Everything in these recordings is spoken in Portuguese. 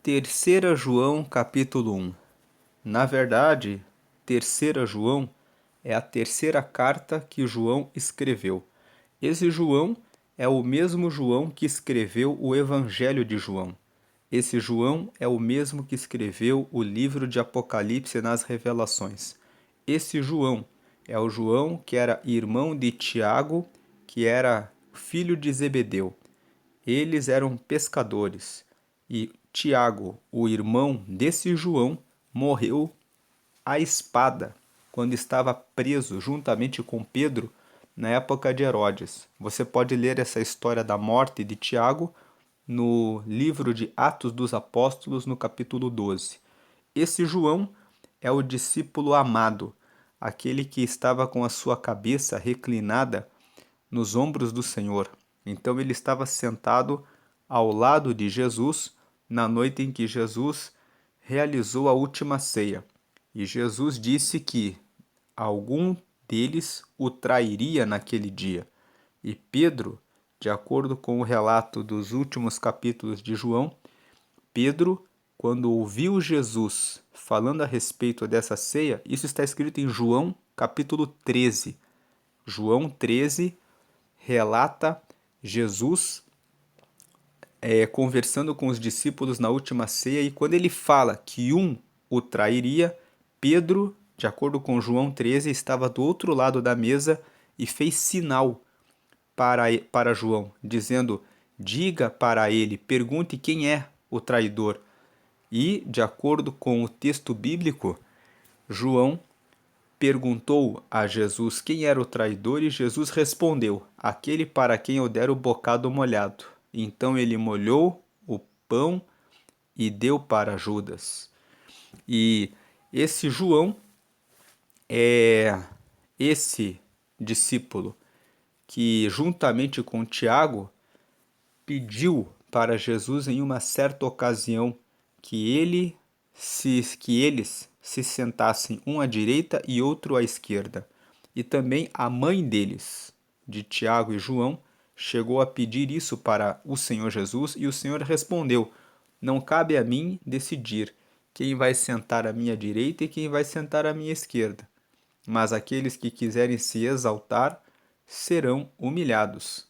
Terceira João, capítulo 1. Na verdade, Terceira João é a terceira carta que João escreveu. Esse João é o mesmo João que escreveu o Evangelho de João. Esse João é o mesmo que escreveu o livro de Apocalipse nas Revelações. Esse João é o João que era irmão de Tiago, que era filho de Zebedeu. Eles eram pescadores. E Tiago, o irmão desse João, morreu à espada quando estava preso juntamente com Pedro na época de Herodes. Você pode ler essa história da morte de Tiago no livro de Atos dos Apóstolos, no capítulo 12. Esse João é o discípulo amado, aquele que estava com a sua cabeça reclinada nos ombros do Senhor. Então ele estava sentado ao lado de Jesus na noite em que Jesus realizou a última ceia. E Jesus disse que algum deles o trairia naquele dia. E Pedro, de acordo com o relato dos últimos capítulos de João, Pedro, quando ouviu Jesus falando a respeito dessa ceia, isso está escrito em João capítulo 13. João 13 relata Jesus conversando com os discípulos na última ceia, e quando ele fala que um o trairia, Pedro, de acordo com João 13, estava do outro lado da mesa e fez sinal para João, dizendo: diga para ele, pergunte quem é o traidor. E, de acordo com o texto bíblico, João perguntou a Jesus quem era o traidor e Jesus respondeu: aquele para quem eu der o bocado molhado. Então ele molhou o pão e deu para Judas. E esse João é esse discípulo que, juntamente com Tiago, pediu para Jesus em uma certa ocasião que eles se sentassem um à direita e outro à esquerda. E também a mãe deles, de Tiago e João, chegou a pedir isso para o Senhor Jesus, e o Senhor respondeu: não cabe a mim decidir quem vai sentar à minha direita e quem vai sentar à minha esquerda, mas aqueles que quiserem se exaltar serão humilhados.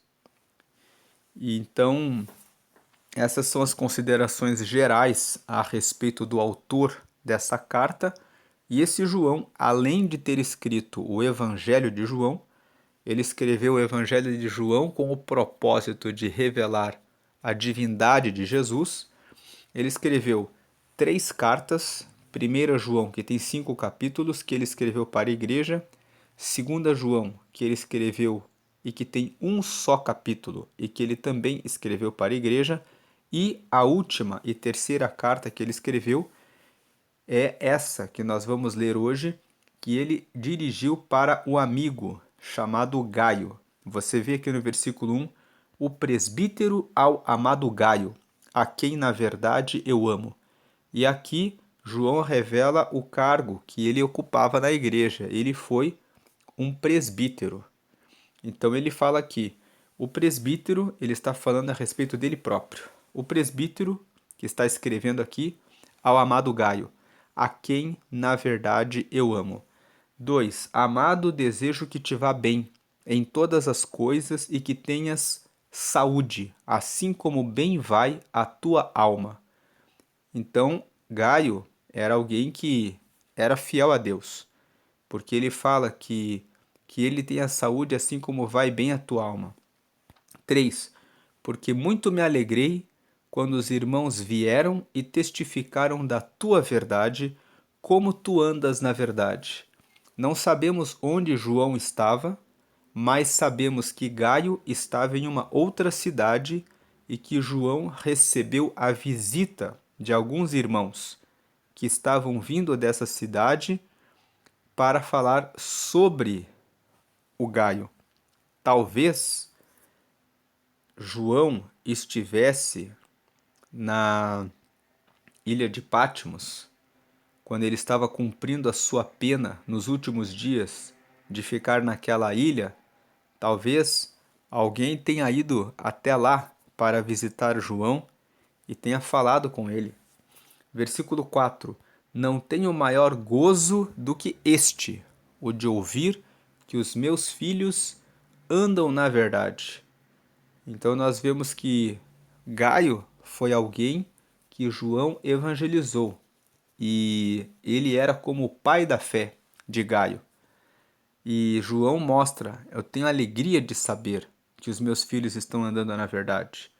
E então, essas são as considerações gerais a respeito do autor dessa carta. E esse João, além de ter escrito o Evangelho de João, ele escreveu o Evangelho de João com o propósito de revelar a divindade de Jesus. Ele escreveu 3 cartas. 1 João, que tem 5 capítulos, que ele escreveu para a igreja. 2 João, que ele escreveu e que tem um só capítulo, e que ele também escreveu para a igreja. E a última e terceira carta que ele escreveu é essa que nós vamos ler hoje, que ele dirigiu para o amigo chamado Gaio. Você vê aqui no versículo 1, o presbítero ao amado Gaio, a quem na verdade eu amo. E aqui João revela o cargo que ele ocupava na igreja. Ele foi um presbítero. Então ele fala aqui, o presbítero, ele está falando a respeito dele próprio. O presbítero, que está escrevendo aqui, ao amado Gaio, a quem na verdade eu amo. 2. Amado, desejo que te vá bem em todas as coisas e que tenhas saúde, assim como bem vai a tua alma. Então, Gaio era alguém que era fiel a Deus, porque ele fala que ele tem a saúde assim como vai bem a tua alma. 3. Porque muito me alegrei quando os irmãos vieram e testificaram da tua verdade, como tu andas na verdade. Não sabemos onde João estava, mas sabemos que Gaio estava em uma outra cidade e que João recebeu a visita de alguns irmãos que estavam vindo dessa cidade para falar sobre o Gaio. Talvez João estivesse na ilha de Patmos, quando ele estava cumprindo a sua pena nos últimos dias de ficar naquela ilha. Talvez alguém tenha ido até lá para visitar João e tenha falado com ele. Versículo 4. Não tenho maior gozo do que este, o de ouvir que os meus filhos andam na verdade. Então nós vemos que Gaio foi alguém que João evangelizou e ele era como o pai da fé de Gaio. E João mostra: eu tenho alegria de saber que os meus filhos estão andando na verdade.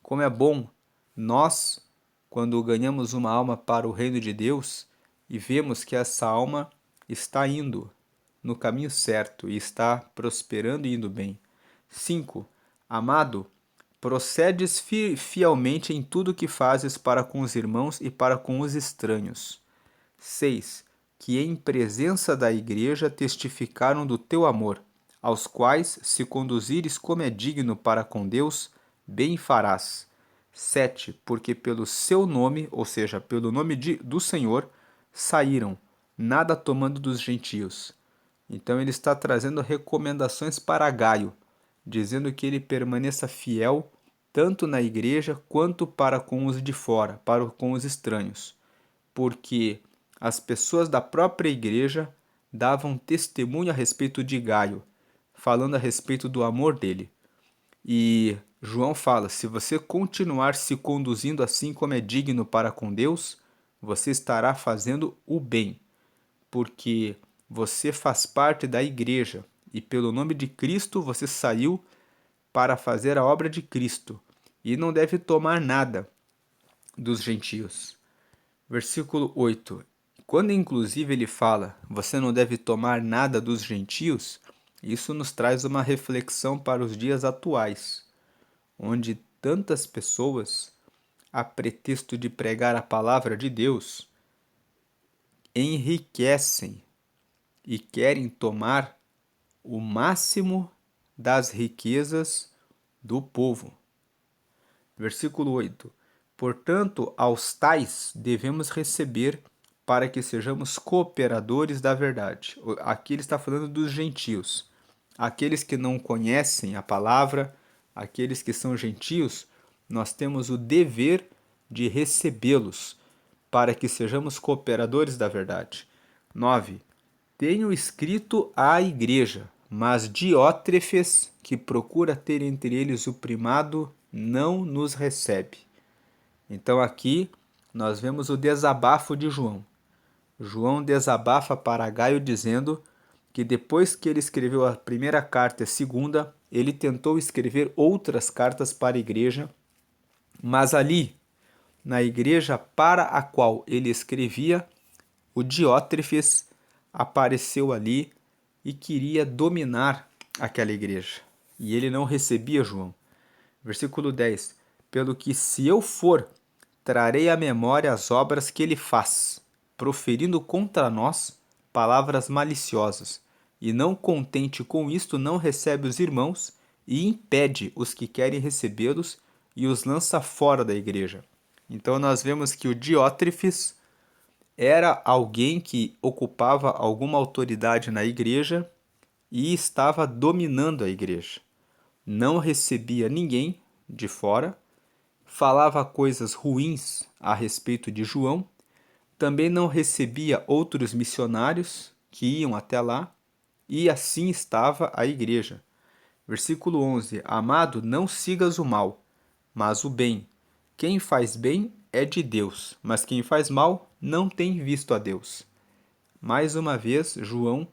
Como é bom nós, quando ganhamos uma alma para o reino de Deus e vemos que essa alma está indo no caminho certo e está prosperando e indo bem. 5. Amado, procedes fielmente em tudo que fazes para com os irmãos e para com os estranhos. 6. Que em presença da igreja testificaram do teu amor, aos quais, se conduzires como é digno para com Deus, bem farás. 7. Porque pelo seu nome, ou seja, pelo nome do Senhor, saíram, nada tomando dos gentios. Então ele está trazendo recomendações para Gaio, dizendo que ele permaneça fiel tanto na igreja quanto para com os de fora, para com os estranhos, porque as pessoas da própria igreja davam testemunho a respeito de Gaio, falando a respeito do amor dele. E João fala: se você continuar se conduzindo assim como é digno para com Deus, você estará fazendo o bem, porque você faz parte da igreja e pelo nome de Cristo você saiu para fazer a obra de Cristo e não deve tomar nada dos gentios. Versículo 8. Quando inclusive ele fala, você não deve tomar nada dos gentios, isso nos traz uma reflexão para os dias atuais, onde tantas pessoas, a pretexto de pregar a palavra de Deus, enriquecem e querem tomar o máximo das riquezas do povo. Versículo 8. Portanto, aos tais devemos receber para que sejamos cooperadores da verdade. Aqui ele está falando dos gentios. Aqueles que não conhecem a palavra, aqueles que são gentios, nós temos o dever de recebê-los para que sejamos cooperadores da verdade. 9. Tenho escrito à igreja, mas Diótrefes, que procura ter entre eles o primado, não nos recebe. Então aqui nós vemos o desabafo de João. João desabafa para Gaio dizendo que depois que ele escreveu a primeira carta e a segunda, ele tentou escrever outras cartas para a igreja, mas ali, na igreja para a qual ele escrevia, o Diótrefes apareceu ali e queria dominar aquela igreja. E ele não recebia João. Versículo 10. Pelo que se eu for, trarei à memória as obras que ele faz, proferindo contra nós palavras maliciosas. E não contente com isto, não recebe os irmãos e impede os que querem recebê-los e os lança fora da igreja. Então nós vemos que o Diótrefes era alguém que ocupava alguma autoridade na igreja e estava dominando a igreja. Não recebia ninguém de fora, falava coisas ruins a respeito de João, também não recebia outros missionários que iam até lá, e assim estava a igreja. Versículo 11. Amado, não sigas o mal, mas o bem. Quem faz bem é de Deus, mas quem faz mal não tem visto a Deus. Mais uma vez, João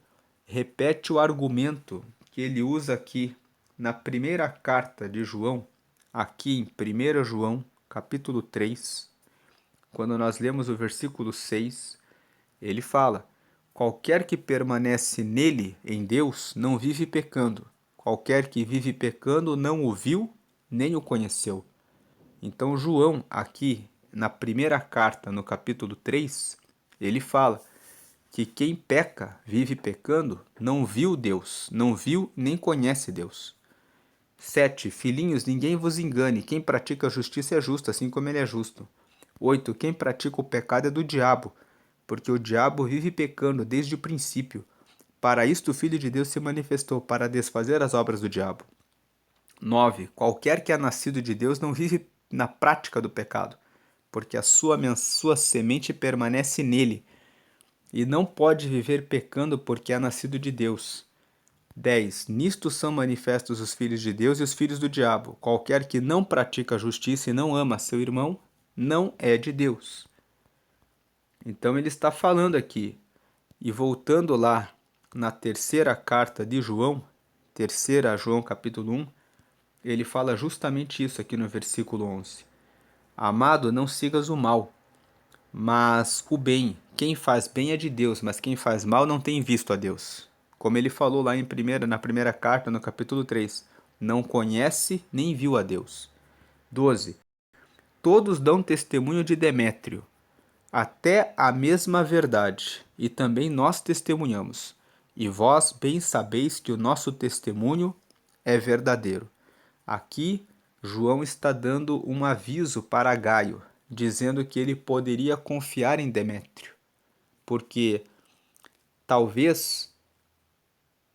repete o argumento que ele usa aqui na primeira carta de João, aqui em 1 João, capítulo 3, quando nós lemos o versículo 6, ele fala: qualquer que permanece nele, em Deus, não vive pecando. Qualquer que vive pecando não o viu, nem o conheceu. Então João, aqui na primeira carta, no capítulo 3, ele fala que quem peca, vive pecando, não viu Deus, não viu nem conhece Deus. 7. Filhinhos, ninguém vos engane, quem pratica a justiça é justo, assim como ele é justo. 8. Quem pratica o pecado é do diabo, porque o diabo vive pecando desde o princípio. Para isto o Filho de Deus se manifestou, para desfazer as obras do diabo. 9. Qualquer que é nascido de Deus não vive na prática do pecado, porque a sua semente permanece nele, e não pode viver pecando porque é nascido de Deus. 10. Nisto são manifestos os filhos de Deus e os filhos do diabo. Qualquer que não pratica a justiça e não ama seu irmão, não é de Deus. Então ele está falando aqui, e voltando lá na terceira carta de João, terceira João capítulo 1, ele fala justamente isso aqui no versículo 11. Amado, não sigas o mal, mas o bem. Quem faz bem é de Deus, mas quem faz mal não tem visto a Deus. Como ele falou lá na primeira carta, no capítulo 3. Não conhece nem viu a Deus. 12. Todos dão testemunho de Demétrio, até a mesma verdade, e também nós testemunhamos. E vós bem sabeis que o nosso testemunho é verdadeiro. Aqui, João está dando um aviso para Gaio, dizendo que ele poderia confiar em Demétrio, porque talvez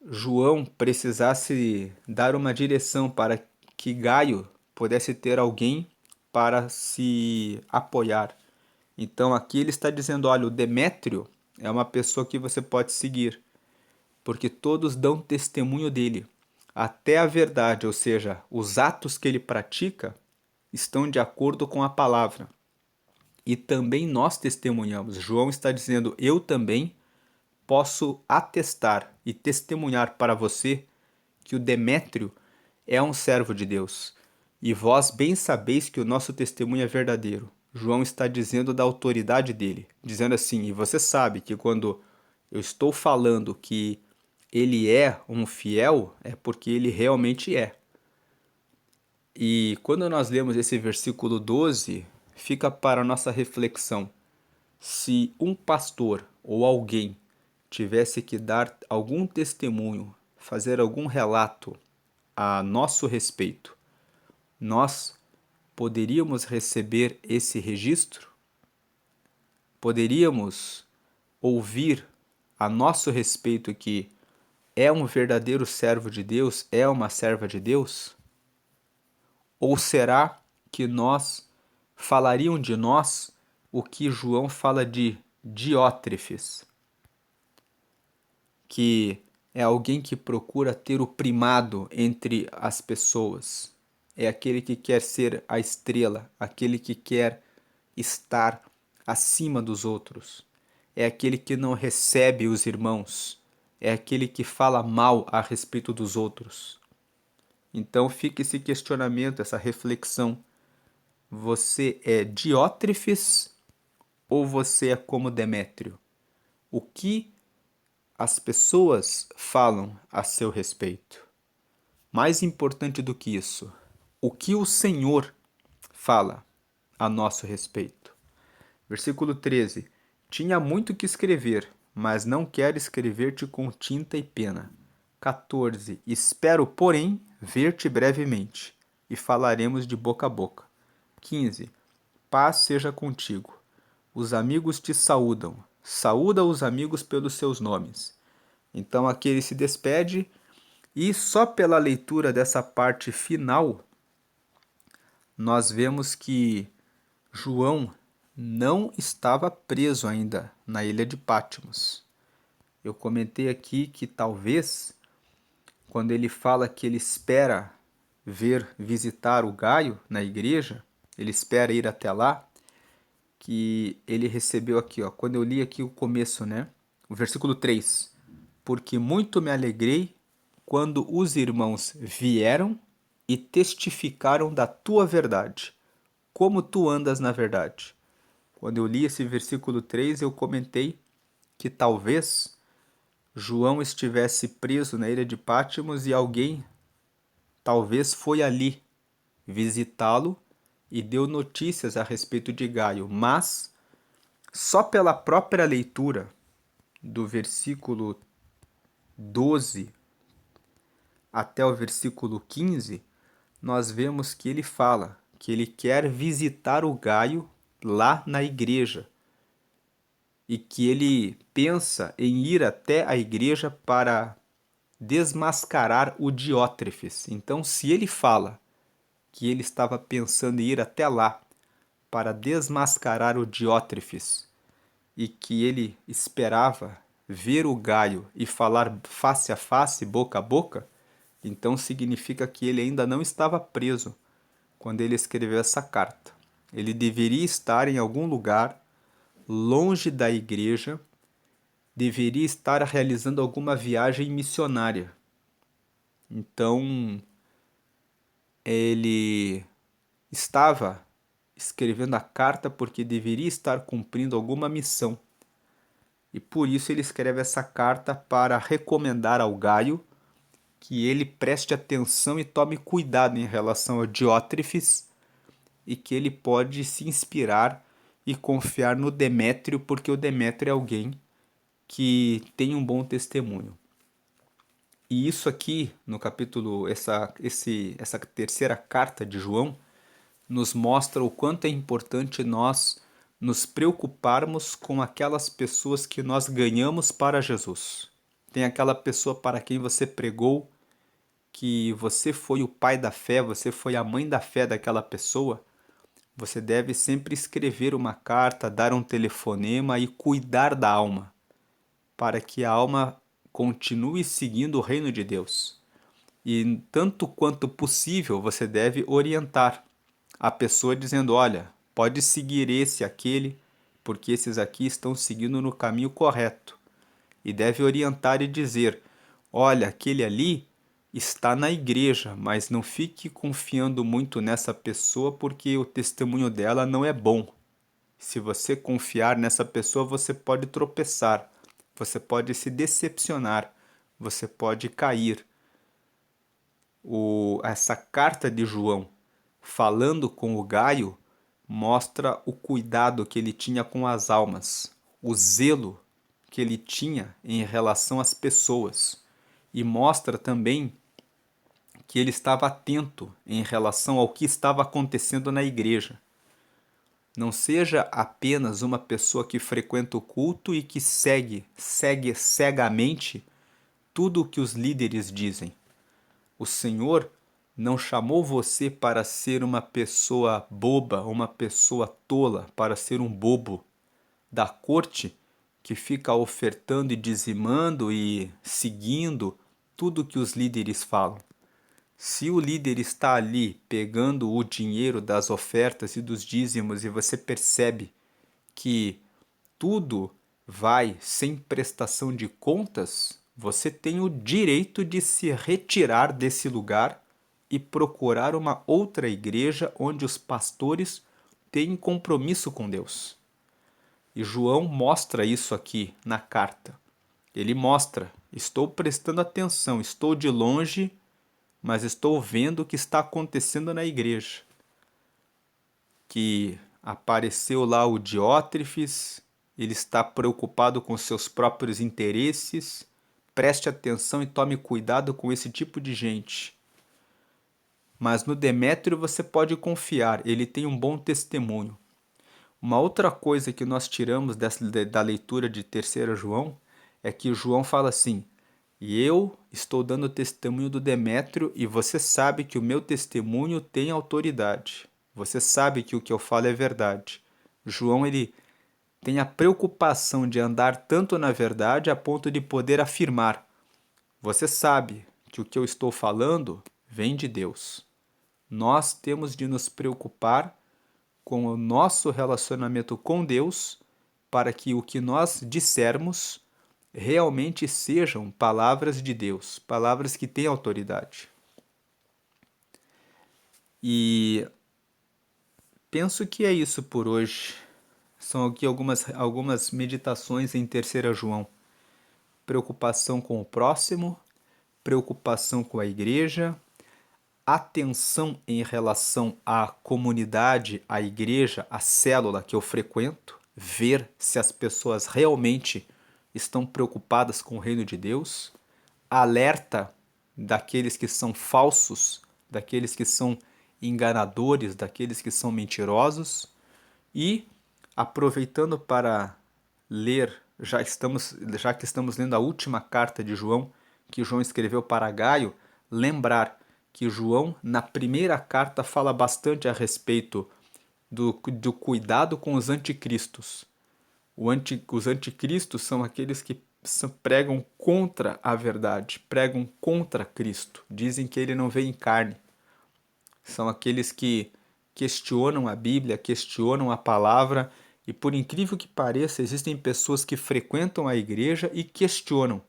João precisasse dar uma direção para que Gaio pudesse ter alguém para se apoiar. Então aqui ele está dizendo, olha, o Demétrio é uma pessoa que você pode seguir, porque todos dão testemunho dele. Até a verdade, ou seja, os atos que ele pratica, estão de acordo com a palavra. E também nós testemunhamos. João está dizendo, eu também posso atestar e testemunhar para você que o Demétrio é um servo de Deus. E vós bem sabeis que o nosso testemunho é verdadeiro. João está dizendo da autoridade dele, dizendo assim, e você sabe que quando eu estou falando que ele é um fiel, é porque ele realmente é. E quando nós lemos esse versículo 12, fica para a nossa reflexão. Se um pastor ou alguém tivesse que dar algum testemunho, fazer algum relato a nosso respeito, nós poderíamos receber esse registro? Poderíamos ouvir a nosso respeito que é um verdadeiro servo de Deus, é uma serva de Deus? Ou será que falariam de nós o que João fala de Diótrefes, que é alguém que procura ter o primado entre as pessoas, é aquele que quer ser a estrela, aquele que quer estar acima dos outros, é aquele que não recebe os irmãos, é aquele que fala mal a respeito dos outros. Então fica esse questionamento, essa reflexão. Você é Diótrefes ou você é como Demétrio? O que as pessoas falam a seu respeito? Mais importante do que isso, o que o Senhor fala a nosso respeito? Versículo 13. Tinha muito que escrever, mas não quero escrever-te com tinta e pena. 14. Espero, porém, ver-te brevemente, e falaremos de boca a boca. 15. Paz seja contigo. Os amigos te saúdam. Saúda os amigos pelos seus nomes. Então aqui ele se despede, e só pela leitura dessa parte final, nós vemos que João não estava preso ainda na ilha de Patmos. Eu comentei aqui que talvez, quando ele fala que ele espera visitar o Gaio na igreja, ele espera ir até lá, que ele recebeu aqui, ó, quando eu li aqui o começo, né? O versículo 3. Porque muito me alegrei quando os irmãos vieram e testificaram da tua verdade, como tu andas na verdade. Quando eu li esse versículo 3, eu comentei que talvez João estivesse preso na ilha de Patmos e alguém talvez foi ali visitá-lo e deu notícias a respeito de Gaio, mas só pela própria leitura do versículo 12 até o versículo 15, nós vemos que ele fala que ele quer visitar o Gaio lá na igreja e que ele pensa em ir até a igreja para desmascarar o Diótrefes. Então, se ele fala que ele estava pensando em ir até lá para desmascarar o Diótrefes e que ele esperava ver o Gaio e falar face a face, boca a boca, então significa que ele ainda não estava preso quando ele escreveu essa carta. Ele deveria estar em algum lugar longe da igreja, deveria estar realizando alguma viagem missionária. Então, ele estava escrevendo a carta porque deveria estar cumprindo alguma missão. E por isso ele escreve essa carta para recomendar ao Gaio que ele preste atenção e tome cuidado em relação ao Diótrefes e que ele pode se inspirar e confiar no Demétrio, porque o Demétrio é alguém que tem um bom testemunho. E isso aqui, no capítulo, essa terceira carta de João, nos mostra o quanto é importante nós nos preocuparmos com aquelas pessoas que nós ganhamos para Jesus. Tem aquela pessoa para quem você pregou, que você foi o pai da fé, você foi a mãe da fé daquela pessoa. Você deve sempre escrever uma carta, dar um telefonema e cuidar da alma, para que a alma continue seguindo o reino de Deus. E tanto quanto possível, você deve orientar a pessoa dizendo: olha, pode seguir esse, aquele, porque esses aqui estão seguindo no caminho correto. E deve orientar e dizer: olha, aquele ali está na igreja, mas não fique confiando muito nessa pessoa porque o testemunho dela não é bom. Se você confiar nessa pessoa, você pode tropeçar, você pode se decepcionar, você pode cair. Essa carta de João, falando com o Gaio, mostra o cuidado que ele tinha com as almas, o zelo que ele tinha em relação às pessoas, e mostra também que ele estava atento em relação ao que estava acontecendo na igreja. Não seja apenas uma pessoa que frequenta o culto e que segue cegamente tudo o que os líderes dizem. O Senhor não chamou você para ser uma pessoa boba, uma pessoa tola, para ser um bobo da corte que fica ofertando e dizimando e seguindo tudo que os líderes falam. Se o líder está ali pegando o dinheiro das ofertas e dos dízimos e você percebe que tudo vai sem prestação de contas, você tem o direito de se retirar desse lugar e procurar uma outra igreja onde os pastores têm compromisso com Deus. E João mostra isso aqui na carta. Ele mostra: estou prestando atenção, estou de longe, mas estou vendo o que está acontecendo na igreja. Que apareceu lá o Diótrefes, ele está preocupado com seus próprios interesses. Preste atenção e tome cuidado com esse tipo de gente. Mas no Demétrio você pode confiar, ele tem um bom testemunho. Uma outra coisa que nós tiramos da leitura de 3 João é que João fala assim: e eu estou dando testemunho do Demétrio e você sabe que o meu testemunho tem autoridade. Você sabe que o que eu falo é verdade. João, ele tem a preocupação de andar tanto na verdade a ponto de poder afirmar: você sabe que o que eu estou falando vem de Deus. Nós temos de nos preocupar com o nosso relacionamento com Deus para que o que nós dissermos realmente sejam palavras de Deus, palavras que têm autoridade. E penso que é isso por hoje. São aqui algumas meditações em 3 João. Preocupação com o próximo, preocupação com a igreja, atenção em relação à comunidade, à igreja, à célula que eu frequento, ver se as pessoas realmente estão preocupadas com o reino de Deus, alerta daqueles que são falsos, daqueles que são enganadores, daqueles que são mentirosos, e aproveitando para ler, já que estamos lendo a última carta de João, que João escreveu para Gaio, lembrar que João, na primeira carta, fala bastante a respeito do cuidado com os anticristos. Os anticristos são aqueles que pregam contra a verdade, pregam contra Cristo, dizem que ele não veio em carne. São aqueles que questionam a Bíblia, questionam a palavra, e por incrível que pareça, existem pessoas que frequentam a igreja e questionam: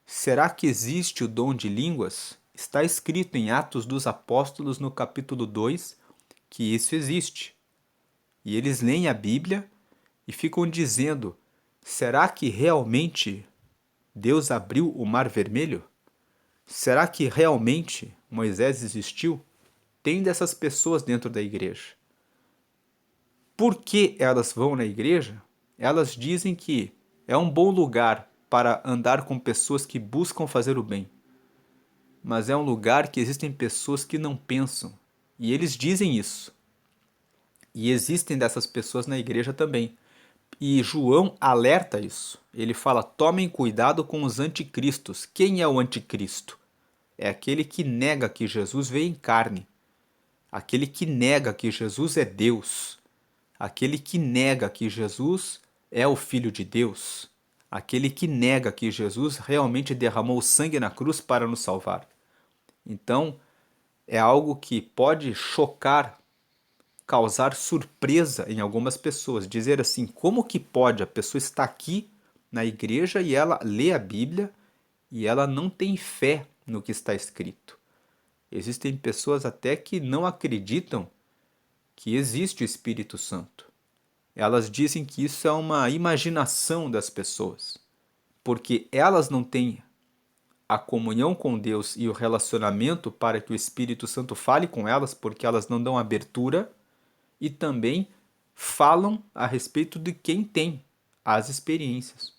será que existe o dom de línguas? Está escrito em Atos dos Apóstolos, no capítulo 2, que isso existe. E eles leem a Bíblia e ficam dizendo: será que realmente Deus abriu o Mar Vermelho? Será que realmente Moisés existiu? Tem dessas pessoas dentro da igreja. Por que elas vão na igreja? Elas dizem que é um bom lugar para andar com pessoas que buscam fazer o bem. Mas é um lugar que existem pessoas que não pensam. E eles dizem isso. E existem dessas pessoas na igreja também. E João alerta isso. Ele fala: tomem cuidado com os anticristos. Quem é o anticristo? É aquele que nega que Jesus veio em carne. Aquele que nega que Jesus é Deus. Aquele que nega que Jesus é o Filho de Deus. Aquele que nega que Jesus realmente derramou sangue na cruz para nos salvar. Então, é algo que pode chocar, causar surpresa em algumas pessoas. Dizer assim: como que pode? A pessoa está aqui na igreja e ela lê a Bíblia e ela não tem fé no que está escrito. Existem pessoas até que não acreditam que existe o Espírito Santo. Elas dizem que isso é uma imaginação das pessoas, porque elas não têm a comunhão com Deus e o relacionamento para que o Espírito Santo fale com elas, porque elas não dão abertura, e também falam a respeito de quem tem as experiências.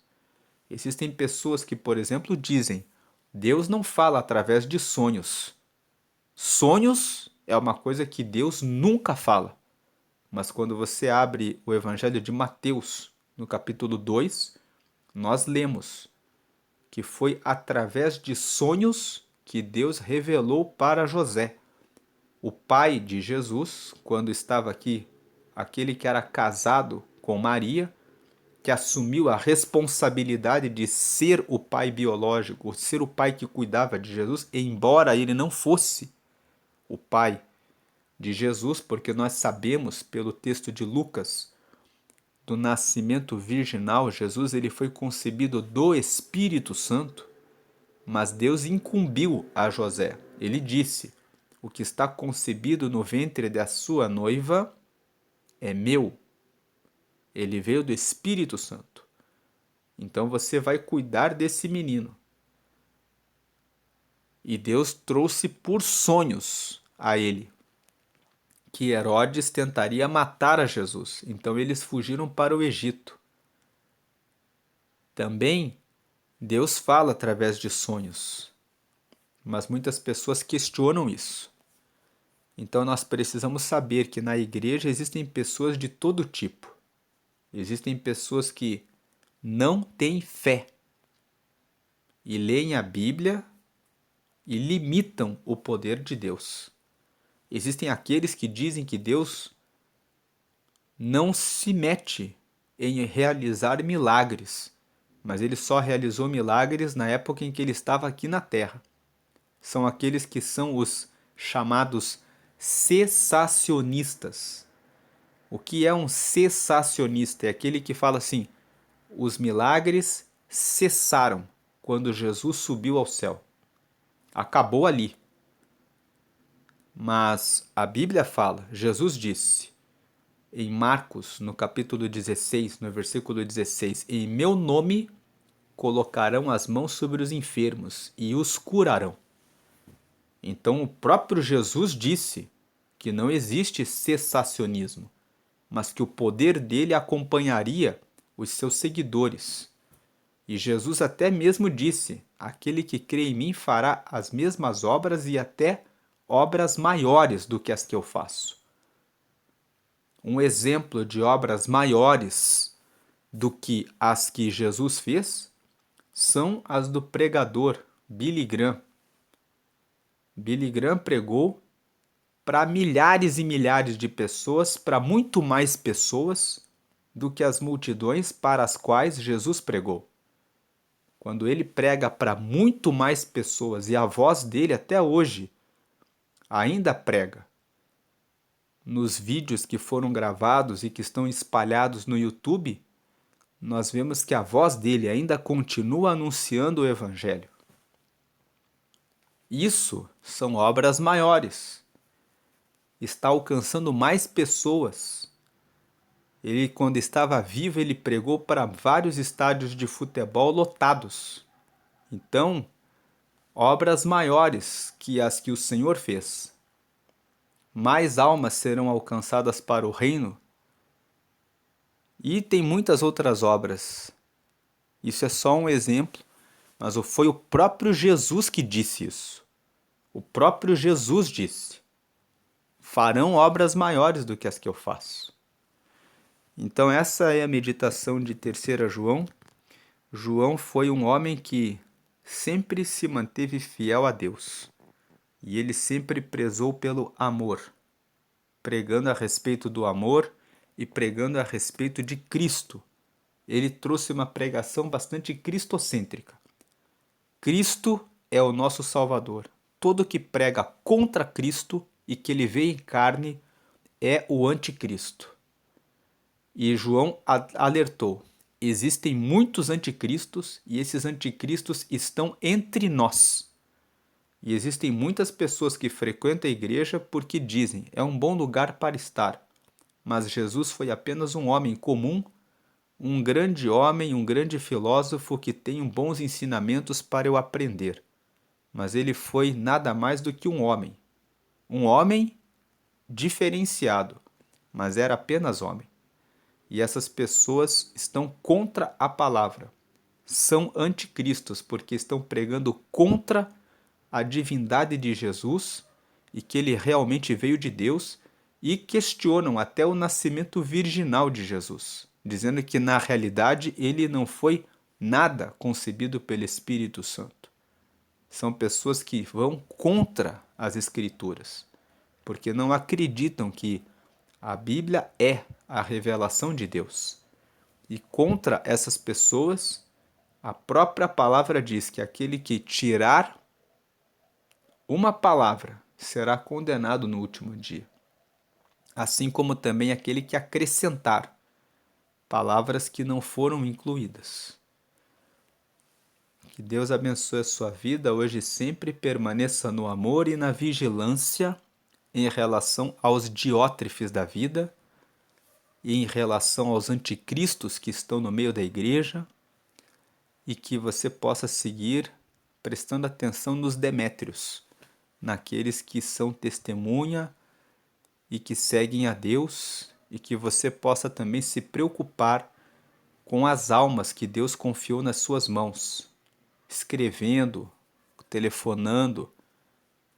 Existem pessoas que, por exemplo, dizem: Deus não fala através de sonhos. Sonhos é uma coisa que Deus nunca fala. Mas quando você abre o Evangelho de Mateus, no capítulo 2, nós lemos que foi através de sonhos que Deus revelou para José, o pai de Jesus, quando estava aqui, aquele que era casado com Maria, que assumiu a responsabilidade de ser o pai biológico, ser o pai que cuidava de Jesus, embora ele não fosse o pai de Jesus, porque nós sabemos pelo texto de Lucas, do nascimento virginal, Jesus ele foi concebido do Espírito Santo, mas Deus incumbiu a José. Ele disse: o que está concebido no ventre da sua noiva é meu. Ele veio do Espírito Santo. Então você vai cuidar desse menino. E Deus trouxe por sonhos a ele que Herodes tentaria matar a Jesus. Então eles fugiram para o Egito. Também Deus fala através de sonhos, mas muitas pessoas questionam isso. Então nós precisamos saber que na igreja existem pessoas de todo tipo. Existem pessoas que não têm fé e leem a Bíblia e limitam o poder de Deus. Existem aqueles que dizem que Deus não se mete em realizar milagres, mas ele só realizou milagres na época em que ele estava aqui na Terra. São aqueles que são os chamados cessacionistas. O que é um cessacionista? É aquele que fala assim: os milagres cessaram quando Jesus subiu ao céu. Acabou ali. Mas a Bíblia fala, Jesus disse, em Marcos, no capítulo 16, no versículo 16, em meu nome colocarão as mãos sobre os enfermos e os curarão. Então o próprio Jesus disse que não existe cessacionismo, mas que o poder dele acompanharia os seus seguidores. E Jesus até mesmo disse: aquele que crê em mim fará as mesmas obras e até obras maiores do que as que eu faço. Um exemplo de obras maiores do que as que Jesus fez são as do pregador Billy Graham. Billy Graham pregou para milhares e milhares de pessoas, para muito mais pessoas do que as multidões para as quais Jesus pregou. Quando ele prega para muito mais pessoas, e a voz dele até hoje ainda prega. Nos vídeos que foram gravados e que estão espalhados no YouTube, nós vemos que a voz dele ainda continua anunciando o Evangelho. Isso são obras maiores. Está alcançando mais pessoas. Ele, quando estava vivo, ele pregou para vários estádios de futebol lotados. Então, obras maiores que as que o Senhor fez. Mais almas serão alcançadas para o reino. E tem muitas outras obras. Isso é só um exemplo, mas foi o próprio Jesus que disse isso. O próprio Jesus disse: farão obras maiores do que as que eu faço. Então essa é a meditação de 3 João. João foi um homem que sempre se manteve fiel a Deus. E ele sempre prezou pelo amor, pregando a respeito do amor e pregando a respeito de Cristo. Ele trouxe uma pregação bastante cristocêntrica. Cristo é o nosso Salvador. Todo que prega contra Cristo e que ele veio em carne é o anticristo. E João alertou: existem muitos anticristos e esses anticristos estão entre nós. E existem muitas pessoas que frequentam a igreja porque dizem: é um bom lugar para estar. Mas Jesus foi apenas um homem comum, um grande homem, um grande filósofo que tem bons ensinamentos para eu aprender. Mas ele foi nada mais do que um homem diferenciado, mas era apenas homem. E essas pessoas estão contra a palavra. São anticristos, porque estão pregando contra a divindade de Jesus e que ele realmente veio de Deus, e questionam até o nascimento virginal de Jesus, dizendo que na realidade ele não foi nada concebido pelo Espírito Santo. São pessoas que vão contra as Escrituras, porque não acreditam que a Bíblia é a revelação de Deus. E contra essas pessoas, a própria palavra diz que aquele que tirar uma palavra será condenado no último dia. Assim como também aquele que acrescentar palavras que não foram incluídas. Que Deus abençoe a sua vida hoje e sempre, permaneça no amor e na vigilância em relação aos diótrefes da vida e em relação aos anticristos que estão no meio da igreja, e que você possa seguir prestando atenção nos demétrios, naqueles que são testemunha e que seguem a Deus, e que você possa também se preocupar com as almas que Deus confiou nas suas mãos, escrevendo, telefonando,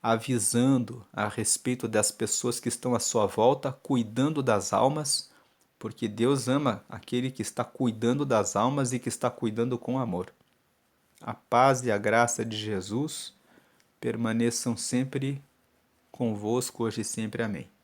avisando a respeito das pessoas que estão à sua volta, cuidando das almas, porque Deus ama aquele que está cuidando das almas e que está cuidando com amor. A paz e a graça de Jesus permaneçam sempre convosco hoje e sempre. Amém.